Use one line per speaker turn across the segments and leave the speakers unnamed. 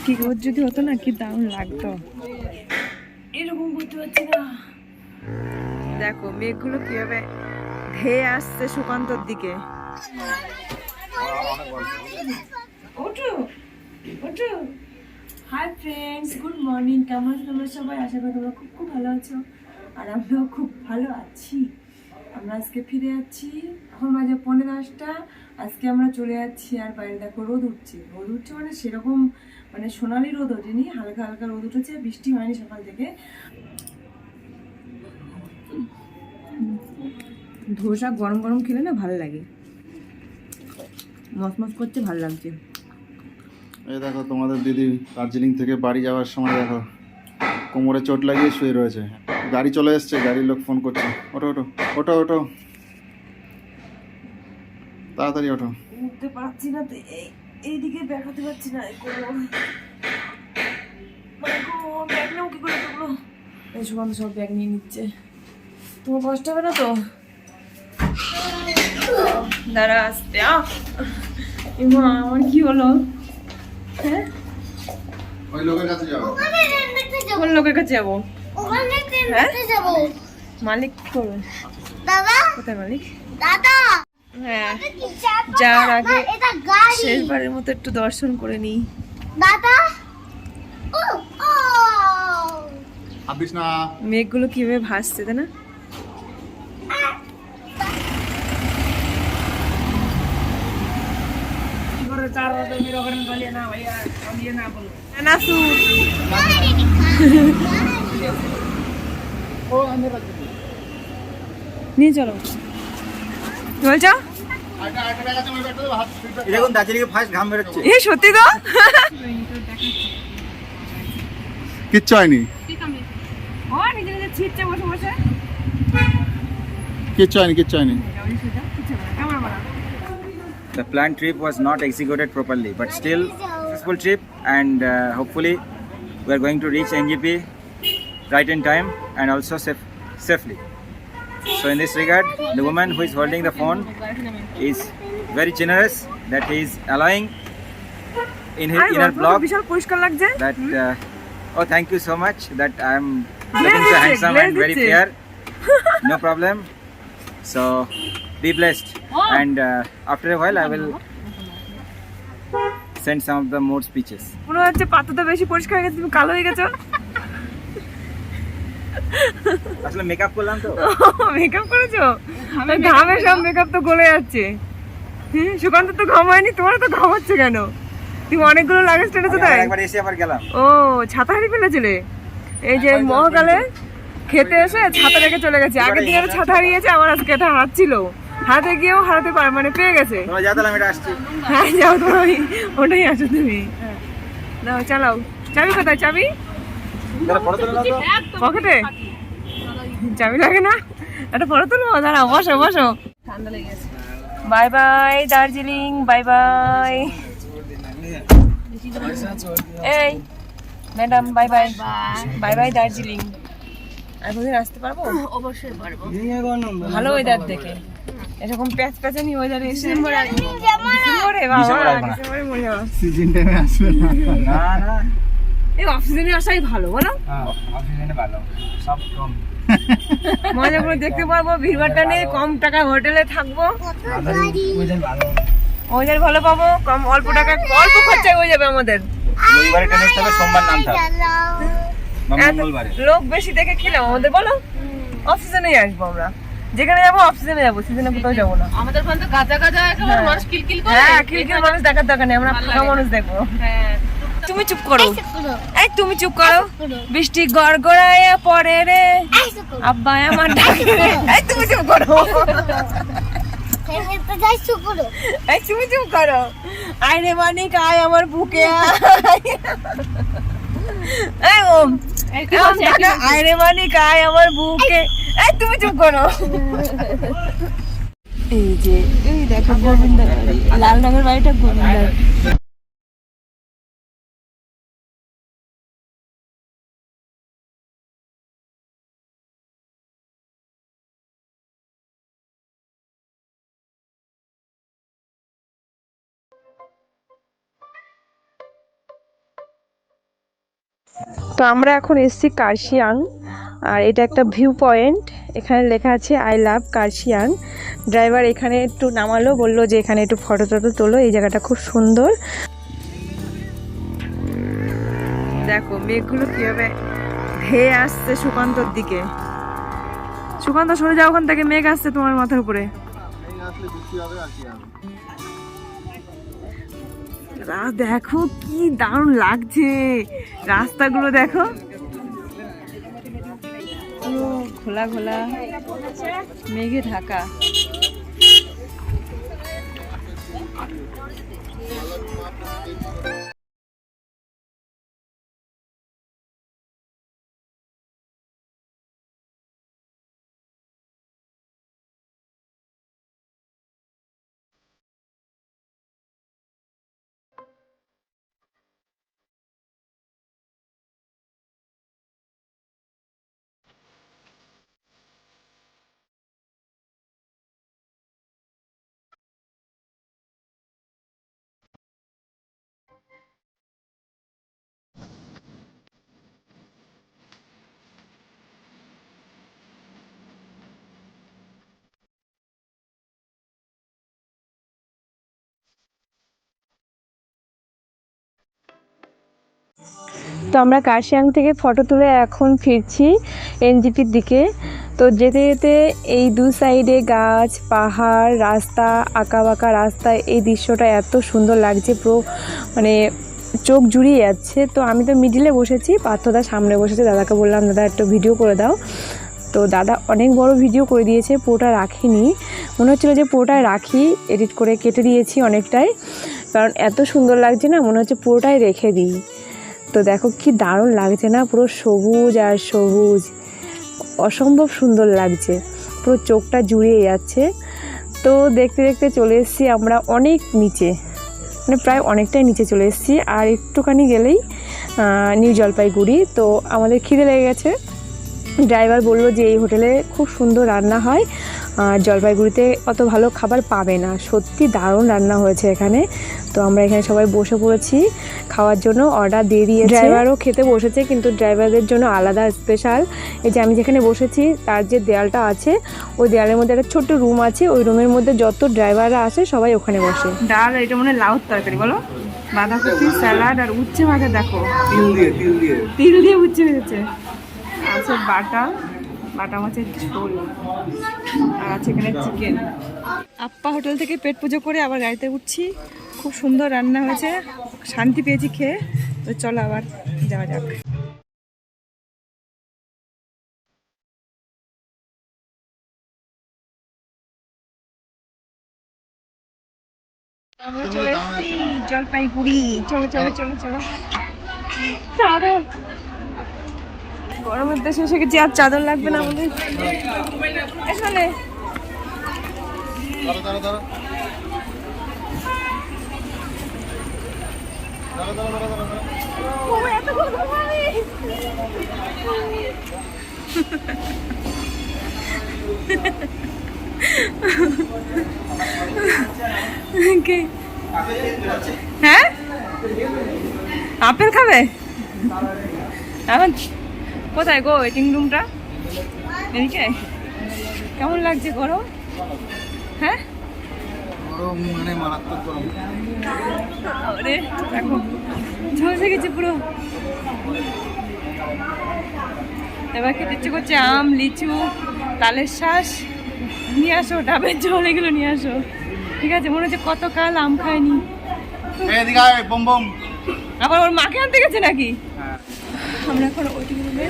কি রোদ যদি হতো না কি দারুণ লাগতো। এরকম করতে পারছি না। দেখো মেঘগুলো কিভাবে ধেয়ে আসছে সুকান্তর দিকে। ওঠো ওঠো। Hi friends, good morning. কেমন আছো তোমরা সবাই? আশা করি তোমরা খুব খুব ভালো আছো, আর আমরাও খুব ভালো আছি। আমরা আজকে ফিরে যাচ্ছি, এখন বাজে 10:45। আজকে আমরা চলে যাচ্ছি, আর বাইরে দেখো রোদ উঠছে। রোদ উঠছে মানে সেরকম মানে সোনালি রোদ ওঠেনি, হালকা হালকা রোদ উঠেছে, বৃষ্টি হয়নি সকাল থেকে। ধোসা গরম গরম খেলে না ভালো লাগে, মসমস করতে ভালো লাগছে।
এই দেখো তোমাদের দিদি দার্জিলিং থেকে বাড়ি যাওয়ার সময় দেখো কোমরে চোট লাগিয়ে শুয়ে রয়েছে। গাড়ি চলে এসছে, গাড়ির লোক ফোন করছে, ওঠো ওঠো ওঠো ওঠো, তাড়াতাড়ি ওঠো।
উঠতে পারছি না তো, এইদিকে দেখাতে পারছি না। ব্যাগ নেও কি করে করবো? এই সুকান্ত সব ব্যাগ নিয়ে নিচ্ছে, তোমার কষ্ট হবে না তো? দাঁড়া আসতে। মা আমার কি হলো? হ্যাঁ,
ওই লোকের কাছে যাও।
কোন লোকের কাছে যাবো? হ্যাঁ, মালিক করবে। দাদা কোথায় মালিক? দাদা হ্যাঁ, যাওয়ার আগে শেষবারের মতো একটু দর্শন করে নিই। দাদা
ভাবিস না
মেঘগুলো কিভাবে ভাসছে, তাই না? নিয়ে চলো, কি বলছো?
এরকম দার্জিলিং এ ফার্স্ট ঘাম বেরোচ্ছে।
এ সত্যি তো,
কিচ্ছু হয়নি,
ও নিজে নিজে ছিটছে বসে বসে।
কিচ্ছু হয়নি, কিচ্ছু হয়নি।
The planned trip was not executed properly, but still successful trip, and hopefully we are going to reach NGP right in time and also safely. So in this regard, the woman who is holding the phone is very generous that he is allowing in her blog
বিশাল পরিষ্কার লাগছে
that oh, thank you so much that I am looking so handsome and very fair. No problem. So be blessed, and after a while I will send some of the more speeches.
মনে হচ্ছে পাতাটা বেশি পরিষ্কার হয়ে গেছে, তুমি কালো হয়ে গেছো।
আসলে মেকআপ করলাম তো।
মেকআপ করেছো? ঘামে সব মেকআপ তো গলে যাচ্ছে। সুকান্ত তো ঘাম হয়নি, তোমার তো ঘাম হচ্ছে কেন? তুমি অনেকগুলো লাগেজ টেনেছো তাই?
একবার এসে আবার গেলাম।
ও ছাতা হারিয়ে ফেলেছিলে? এই যে মহাকালে খেতে এসে ছাতা রেখে চলে গেছে। আগের দিন ছাতা হারিয়েছে, আমার আজকে এটা হারাচ্ছিল, হাতে গিয়েও হারাতে পারে, মানে পেয়ে গেছে।
তোমরা যাও তাহলে আমি এটা আসছি।
হ্যাঁ যাও, তুমি ওটাই আসো তুমি। দাও চালাও। চাবি কোথায়? চাবি পকেটে? চাবি লাগে না? একটা ফটো তুলবো, দাঁড়াও, বসো বসো। ঠান্ডা লেগে গেছে। Bye bye Darjeeling, bye bye. এই madam bye bye, bye bye Darjeeling. আর কোনদিন আসতে পারবো? অবশ্যই পারবো, ভালো ওয়েদার দেখে। এরকম প্যাচ প্যাচানি ওয়েদারে এসে ডিসেম্বরে বাবা, ডিসেম্বরে মরে যাওয়া।
সিজন টাইমে আসবে না।
না
এই অফ সিজনে আসাই ভালো, বলো?
অফিসে ভালো, সব কম
মজা করে দেখতে পারবো, ভিড়ভাড়টা নেই, কম টাকা হোটেলে থাকবো, ওয়েদার ভালো পাবো, কম অল্প টাকা অল্প খরচায় হয়ে যাবে আমাদের।
রবিবারে ট্রেনে আসতে হবে, সোমবার নামতে হবে, মঙ্গলবারে
লোক বেশি দেখে খেলাম আমাদের, বলো? অফ সিজনেই আসবো আমরা, যেখানে যাবো অফ সিজনে যাবো, সিজনে কোথাও যাবো না। আমাদের ওখানে তো গাজা গাজা একেবারে মানুষ কিলকিল করে। হ্যাঁ, কিলকিল মানুষ দেখার দরকার নেই, আমরা ফাঁকা মানুষ দেখবো। হ্যাঁ, তুমি চুপ করো, এই তুমি চুপ করো। বৃষ্টি গড়গড়ায় পড়ে রে, আব্বা আমার ডাকে রে। এই তুমি চুপ করো, এই তুমি চুপ করো। আয় রে মানিক আয় আমার বুকে আয়। এই ওম, আয় রে মানিক আয় আমার বুকে। এই তুমি চুপ করো। এই যে এই দেখো গোবিন্দার বাড়ি, লাল রঙের বাড়িটা গোবিন্দার। তো আমরা এখন এসেছি কার্শিয়াং, আর এটা একটা ভিউ পয়েন্ট। এখানে লেখা আছে আই লাভ কার্শিয়াং। ড্রাইভার এখানে একটু নামালো, বললো যে এখানে একটু ফটো টটো তোলো, এই জায়গাটা খুব সুন্দর। দেখো মেঘগুলো কিভাবে ধেয়ে আসছে সুকান্তর দিকে। সুকান্ত সরে যাও ওখান থেকে, মেঘ আসছে তোমার মাথার উপরে। দেখো কি দারুণ লাগছে, রাস্তাগুলো দেখো পুরো খোলা খোলা, মেঘে ঢাকা। তো আমরা কার্শিয়াং থেকে ফটো তুলে এখন ফিরছি এনজিপির দিকে। তো যেতে যেতে এই দু সাইডে গাছ, পাহাড়, রাস্তা, আঁকা বাঁকা রাস্তা, এই দৃশ্যটা এত সুন্দর লাগছে, পুরো মানে চোখ জুড়িয়ে যাচ্ছে। তো আমি তো মিডিলে বসেছি, পার্থদা সামনে বসেছে। দাদাকে বললাম দাদা একটু ভিডিও করে দাও। তো দাদা অনেক বড় ভিডিও করে দিয়েছে, পুরোটা রাখিনি। মনে হচ্ছিলো যে পুরোটাই রাখি, এডিট করে কেটে দিয়েছি অনেকটাই, কারণ এত সুন্দর লাগছে না, মনে হচ্ছে পুরোটাই রেখে দিই। তো দেখো কি দারুণ লাগছে না, পুরো সবুজ আর সবুজ, অসম্ভব সুন্দর লাগছে, পুরো চোখটা জুড়িয়ে যাচ্ছে। তো দেখতে দেখতে চলে এসেছি আমরা অনেক নিচে, মানে প্রায় অনেকটাই নিচে চলে এসেছি। আর একটুখানি গেলেই নিউ জলপাইগুড়ি। তো আমাদের খিদে লেগে গেছে। ড্রাইভার বললো যে এই হোটেলে খুব সুন্দর রান্না হয়, জলপাইগুড়িতে অত ভালো খাবার পাবে না। সত্যি দারুণ রান্না হয়েছে এখানে। তো আমরা এখানে সবাই বসে পড়েছি খাওয়ার জন্য, অর্ডার দিয়ে দিয়েছে। ড্রাইভারও খেতে বসেছে, কিন্তু ড্রাইভারদের জন্য আলাদা স্পেশাল। এই যে আমি যেখানে বসেছি তার যে দেয়ালটা আছে, ওই দেয়ালের মধ্যে একটা ছোট্ট রুম আছে, ওই রুমের মধ্যে যত ড্রাইভাররা আসে সবাই ওখানে বসে। ডাল, এটা মনে হয় লাউ তরকারি, বলো, বাঁধাকপি, স্যালাড আর উচ্ছে ভাজা। দেখো তিল দিয়ে উচ্ছে ভেজেছে। আছে বাটা মাছের ঝোল, আর আছে এখানে চিকেন। আপ্পা হোটেল থেকে পেট পুজো করে আবার গাড়িতে উঠছি। খুব সুন্দর রান্না হয়েছে, শান্তি পেয়েছি খেয়ে। তো চলো আবার যাওয়া যাক। আমরা চলে এসেছি জলপাইগুড়ি। চলো চলো চলো চলো। গরমের দেশে এসে গেছি, আর চাদর লাগবে না আমাদের। এখানে হ্যাঁ আপেল খাবে এখন? কোথায় গো ওয়েটিং রুমটা? এদিকে। কেমন লাগছে গরম? হ্যাঁ
গরম মানে মারাত্মক গরম।
আরে দেখো ঝলসে গেছে পুরো। এবার খেতে ইচ্ছে করছে আম, লিচু, তালের শ্বাস। নিয়ে আসো, ডাবের জল, এগুলো নিয়ে আসো। ঠিক আছে, মনে হচ্ছে কত কাল আম খায়নি। আবার ওর মাকে আনতে গেছে নাকি? আমরা এখন ওয়েটিং রুমে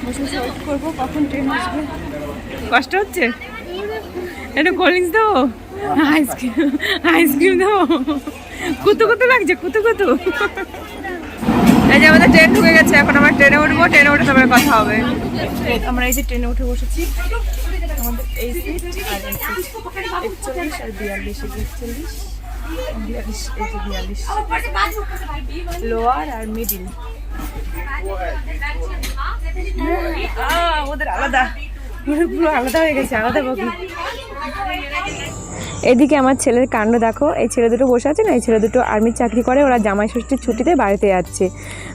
বসে বসে ওয়েট করবো কখন ট্রেন আসবে। কষ্ট হচ্ছে? একটু কোল্ড ড্রিঙ্কস দেবো, আইসক্রিম দেবো? কুতু কুতু লাগছে, কুতু কুতু। এই যে আমাদের ট্রেন ঢুকে গেছে, এখন আমরা ট্রেনে উঠবো। ট্রেনে উঠে তারপরে কথা হবে। আমরা এই যে ট্রেনে উঠে বসেছি, আমাদের এই সিট আর এই সিট 41 আর 42, 41 42, এই যে 42 লোয়ার আর মিডিল। ওদের আলাদা, পুরো আলাদা হয়ে গেছে, আলাদা বগি। এদিকে আমার ছেলের কাণ্ড দেখো, এই ছেলে দুটো বসে আছে না, এই ছেলে দুটো আর্মির চাকরি করে, ওরা জামাই ষষ্ঠীর ছুটিতে বাড়িতে যাচ্ছে।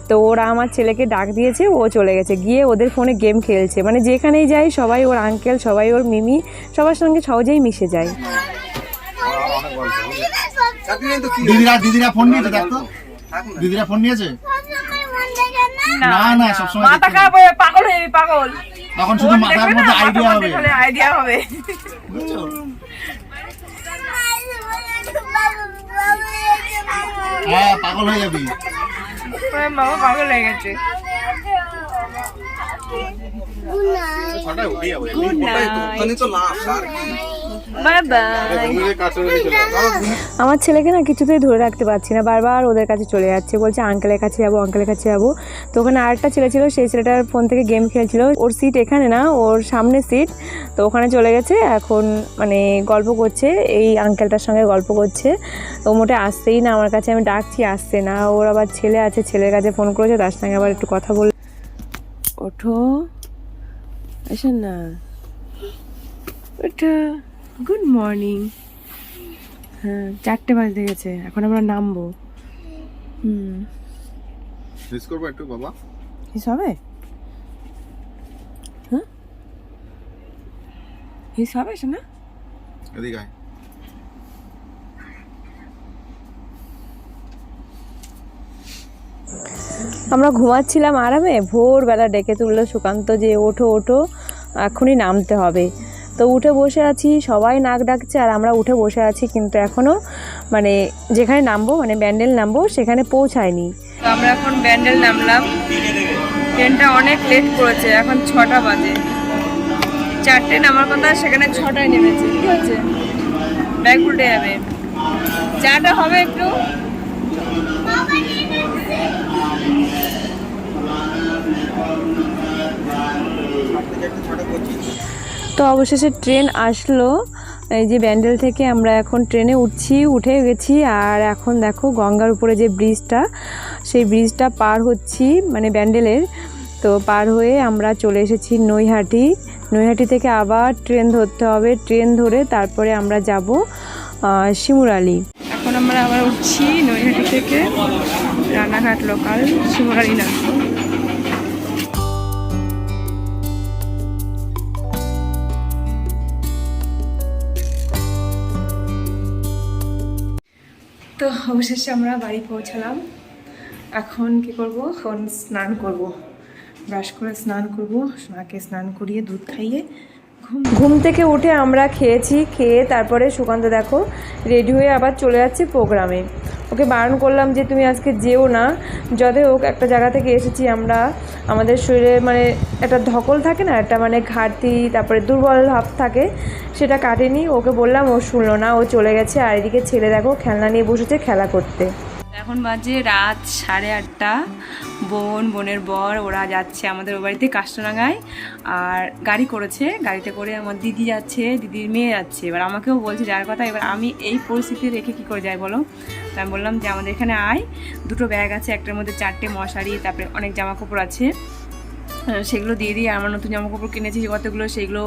তো ওরা আমার ছেলেকে ডাক দিয়েছে, ও চলে গেছে, গিয়ে ওদের ফোনে গেম খেলছে। মানে যেখানেই যায় সবাই ওর আঙ্কেল, সবাই ওর মিমি, সবার সঙ্গে সহজেই মিশে যায়।
দিদিরা ফোন নিয়েছে, দেখো দিদিরা ফোন নিয়েছে। না সবসময়
মাথা খারাপ হয়ে পাগল হয়ে যাবি, পাগল।
তখন শুধু মাথার মধ্যে
আইডিয়া হবে,
বুঝছো? হ্যাঁ, পাগল হয়ে যাবি।
বাবা পাগল হয়ে গেছে। আমার ছেলেকে না কিছুতেই ধরে রাখতে পারছি না, বারবার ওদের কাছে চলে যাচ্ছে, বলছে আঙ্কেলের কাছে যাবো, আঙ্কেলের কাছে যাবো। তো ওখানে আরেকটা ছেলে ছিল, সেই ছেলেটার ফোন থেকে গেম খেলছিল। ওর সিট এখানে না, ওর সামনে সিট, তো ওখানে চলে গেছে। এখন মানে গল্প করছে, এই আঙ্কেলটার সঙ্গে গল্প করছে। ও মোটে আসতেই না আমার কাছে, আমি ডাকছি আসছে না। ওর আবার ছেলে আছে, ছেলের কাছে ফোন করেছে, তার সঙ্গে আবার একটু কথা বল। ওঠো, আসেন না, ওঠো। Good morning. হ্যাঁ, 4টে বাজতে গেছে, এখন আমরা নামবো।
মিস করবো একটু বাবা।
হিস হবে? হ্যাঁ, হিস হবে শোনা?
এদিকে আয়।
আমরা ঘুমাচ্ছিলাম আরামে, ভোরবেলা ডেকে তুললো সুকান্ত যে ওঠো ওঠো, এখনই নামতে হবে। তো উঠে বসে আছি, সবাই নাক ডাকছে আর আমরা উঠে বসে আছি, কিন্তু এখনও মানে যেখানে নামবো, মানে ব্যান্ডেল নামবো, সেখানে পৌঁছায়নি। তো আমরা এখন ব্যান্ডেল নামলাম, ট্রেনটা অনেক লেট করেছে, এখন 6টা বাজে। 4টে নামার কথা, সেখানে 6টায় নেমেছে। ঠিক আছে, ব্যাগ উল্টে যাবে, চাটা হবে একটু। তো অবশেষে ট্রেন আসলো, এই যে ব্যান্ডেল থেকে আমরা এখন ট্রেনে উঠে গেছি। আর এখন দেখো গঙ্গার উপরে যে ব্রিজটা, সেই ব্রিজটা পার হচ্ছি, মানে ব্যান্ডেলের। তো পার হয়ে আমরা চলে এসেছি নৈহাটি। নৈহাটি থেকে আবার ট্রেন ধরতে হবে, ট্রেন ধরে তারপরে আমরা যাব শিমুরালি। এখন আমরা আবার উঠছি নৈহাটি থেকে, রানাঘাট লোকাল, শিমুরালি নামবো। তো অবশেষে আমরা বাড়ি পৌঁছালাম। এখন কি করব? এখন স্নান করব, ব্রাশ করে স্নান করব, সোনাকে স্নান করিয়ে দুধ খাইয়ে ঘুম থেকে উঠে আমরা খেয়েছি। খেয়ে তারপরে সুকান্ত দেখো রেডি হয়ে আবার চলে যাচ্ছে প্রোগ্রামে। ওকে বারণ করলাম যে তুমি আজকে যেও না, যতই হোক একটা জায়গা থেকে এসেছি আমরা, আমাদের শরীরে মানে একটা ধকল থাকে না, একটা মানে ঘাটতি, তারপরে দুর্বল ভাব থাকে, সেটা কাটেনি। ওকে বললাম, ও শুনলো না, ও চলে গেছে। আর এদিকে ছেলে দেখো খেলনা নিয়ে বসেছে খেলা করতে। এখন বাজে রাত 8:30। বোনের বর ওরা যাচ্ছে আমাদের ওই বাড়িতে কাষ্টনাগায়, আর গাড়ি করেছে, গাড়িতে করে আমার দিদি যাচ্ছে, দিদির মেয়ে যাচ্ছে। এবার আমাকেও বলছে যার কথা, এবার আমি এই পরিস্থিতি রেখে কি করে যাই বলো? তো আমি বললাম যে আমাদের এখানে আয়, 2টো ব্যাগ আছে, একটার মধ্যে 4টে মশারি, তারপরে অনেক জামা কাপড় আছে, সেগুলো দিয়ে দিই। আমার নতুন জামা কাপড় কিনেছি কতগুলো, সেগুলো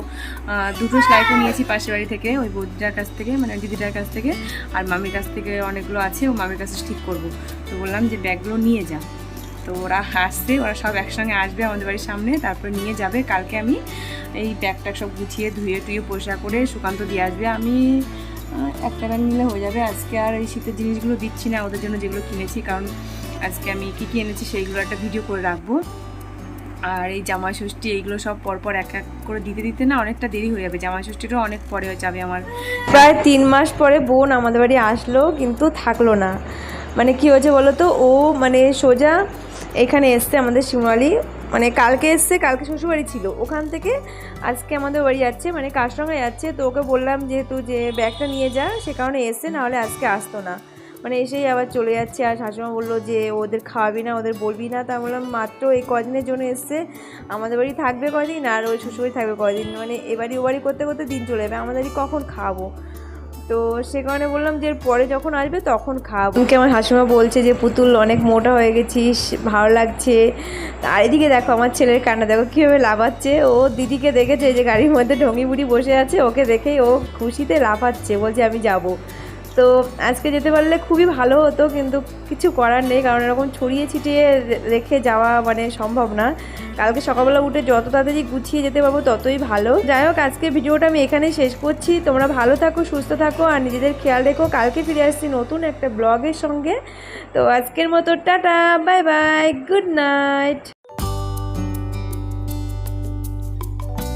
2টো সেলাইও নিয়েছি পাশের বাড়ি থেকে, ওই বৌদিটার কাছ থেকে, মানে দিদিটার কাছ থেকে, আর মামির কাছ থেকে অনেকগুলো আছে, ও মামির কাছে ঠিক করবো। তো বললাম যে ব্যাগগুলো নিয়ে যা। তো ওরা আসছে, ওরা সব একসঙ্গে আসবে আমাদের বাড়ির সামনে, তারপরে নিয়ে যাবে। কালকে আমি এই ব্যাগটা সব গুছিয়ে ধুয়ে পরিষ্কার করে সুকান্ত দিয়ে আসবে। আমি 1 টাকা নিলে হয়ে যাবে। আজকে আর এই শীতের জিনিসগুলো দিচ্ছি না ওদের জন্য, যেগুলো কিনেছি, কারণ আজকে আমি কী কী এনেছি সেইগুলো একটা ভিডিও করে রাখবো। আর এই জামাই ষষ্ঠী এইগুলো সব পরপর এক এক করে দিতে না অনেকটা দেরি হয়ে যাবে। জামাই ষষ্ঠীটাও অনেক পরে হয়ে যাবে আমার। প্রায় 3 মাস পরে বোন আমাদের বাড়ি আসলো, কিন্তু থাকলো না। মানে কি হয়েছে বলো তো, ও মানে সোজা এখানে এসছে আমাদের শিমুরালি, মানে কালকে এসছে, কালকে শ্বশুরবাড়ি ছিল, ওখান থেকে আজকে আমাদের বাড়ি যাচ্ছে, মানে কার সঙ্গে যাচ্ছে। তো ওকে বললাম যেহেতু যে ব্যাগটা নিয়ে যা, সে কারণে এসছে, নাহলে আজকে আসতো না। মানে এসেই আবার চলে যাচ্ছে। আর শাশুড়ি বললো যে ওদের খাওয়াবি না, ওদের বলবি না। তা বললাম মাত্র এই কদিনের জন্য এসছে, আমাদের বাড়ি থাকবে কদিন, আর ওই শ্বশুরবাড়ি থাকবে কদিন, মানে এবারই ওবারই করতে করতে দিন চলে যাবে, আমাদের বাড়ি কখন খাওয়াবো। তো সে কারণে বললাম যে পরে যখন আসবে তখন খাবো। ওকে আমার হাসিমা বলছে যে পুতুল অনেক মোটা হয়ে গেছিস, ভালো লাগছে। আর এদিকে দেখো আমার ছেলের কান্না, দেখো কীভাবে লাফাচ্ছে। ও দিদিকে দেখেছে যে গাড়ির মধ্যে ঢঙ্গি বুড়ি বসে আছে, ওকে দেখেই ও খুশিতে লাফাচ্ছে, বলছে আমি যাব। তো আজকে যেতে পারলে খুবই ভালো হতো, কিন্তু কিছু করার নেই, কারণ এরকম ছড়িয়ে ছিটিয়ে রেখে যাওয়া মানে সম্ভব না। কালকে সকালবেলা উঠে যত তাড়াতাড়ি গুছিয়ে যেতে পারবো ততই ভালো। যাই হোক, আজকে ভিডিওটা আমি এখানেই শেষ করছি। তোমরা ভালো থাকো, সুস্থ থাকো আর নিজেদের খেয়াল রেখো। কালকে ফিরে আসছি নতুন একটা ব্লগের সঙ্গে। তো আজকের মতো tata, bye bye, good night.